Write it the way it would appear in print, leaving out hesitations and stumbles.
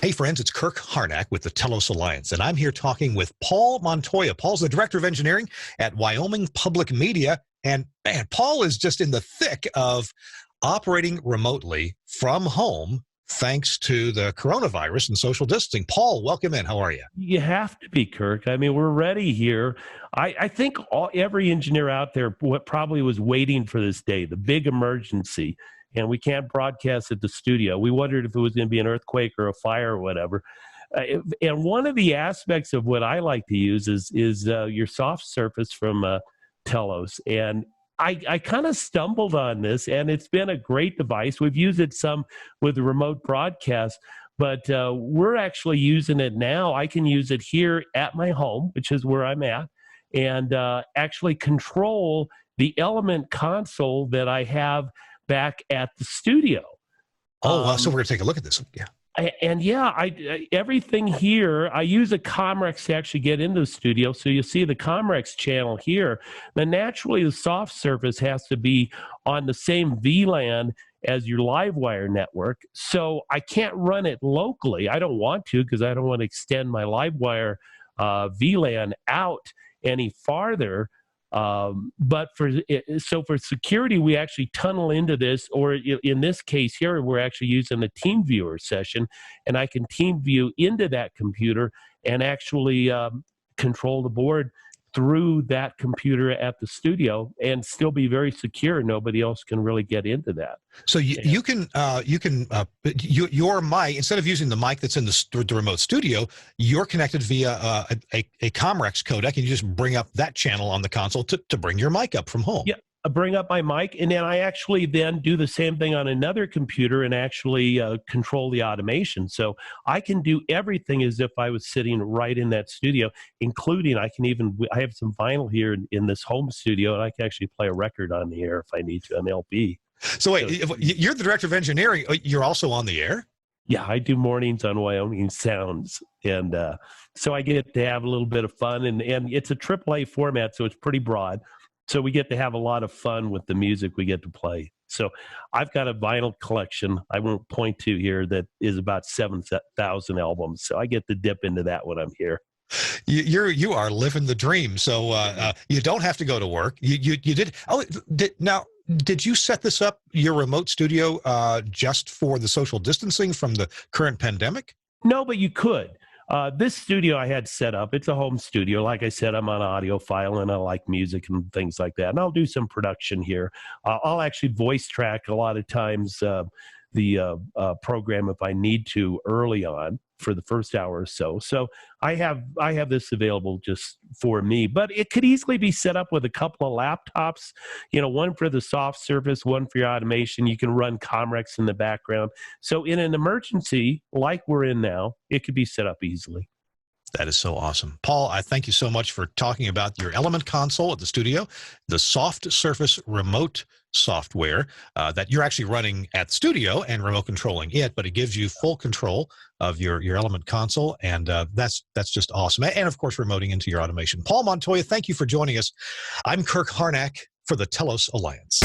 Hey, friends, it's Kirk Harnack with the Telos Alliance, and I'm here talking with Paul Montoya. Paul's the Director of Engineering at Wyoming Public Media, and man, Paul is just in the thick of operating remotely from home thanks to the coronavirus and social distancing. Paul, welcome in. How are you? You have to be, Kirk. I mean, we're ready here. I think every engineer out there probably was waiting for this day, the big emergency, and we can't broadcast at the studio. We wondered if it was going to be an earthquake or a fire or whatever. And one of the aspects of what I like to use is your soft surface from Telos. And I kind of stumbled on this, and it's been a great device. We've used it some with the remote broadcast, but we're actually using it now. I can use it here at my home, which is where I'm at, and actually control the element console that I have back at the studio. Oh, so we're going to take a look at this. Yeah. Everything here, I use a Comrex to actually get into the studio. So you see the Comrex channel here. Then naturally, the soft surface has to be on the same VLAN as your LiveWire network. So I can't run it locally. I don't want to, because I don't want to extend my LiveWire VLAN out any farther. But for security, we actually tunnel into this, or in this case here, we're actually using a team viewer session, and I can team view into that computer and actually control the board through that computer at the studio and still be very secure. Nobody else can really get into that. So your mic, instead of using the mic that's in the remote studio, you're connected via a Comrex codec, and you just bring up that channel on the console to bring your mic up from home. Yeah, I bring up my mic, and then I actually then do the same thing on another computer and actually control the automation. So I can do everything as if I was sitting right in that studio, including I have some vinyl here in this home studio, and I can actually play a record on the air if I need to, an LP. So wait, you're the Director of Engineering. You're also on the air? Yeah, I do mornings on Wyoming Sounds, and so I get to have a little bit of fun, and it's a AAA format, so it's pretty broad. So we get to have a lot of fun with the music we get to play. So I've got a vinyl collection I won't point to here that is about 7,000 albums. So I get to dip into that when I'm here. You are living the dream. So you don't have to go to work. You did. Oh, now, did you set this up, your remote studio, just for the social distancing from the current pandemic? No, but you could. This studio I had set up, it's a home studio. Like I said, I'm on audiophile, and I like music and things like that. And I'll do some production here. I'll actually voice track a lot of times the program if I need to early on for the first hour or so. So I have this available just for me, but it could easily be set up with a couple of laptops, one for the soft surface, one for your automation. You can run Comrex in the background. So in an emergency like we're in now, it could be set up easily. That is so awesome. Paul, I thank you so much for talking about your element console at the studio, the soft surface remote software that you're actually running at the studio and remote controlling it, but it gives you full control of your element console, and that's just awesome. And of course, remoting into your automation. Paul Montoya, thank you for joining us. I'm Kirk Harnack for the Telos Alliance.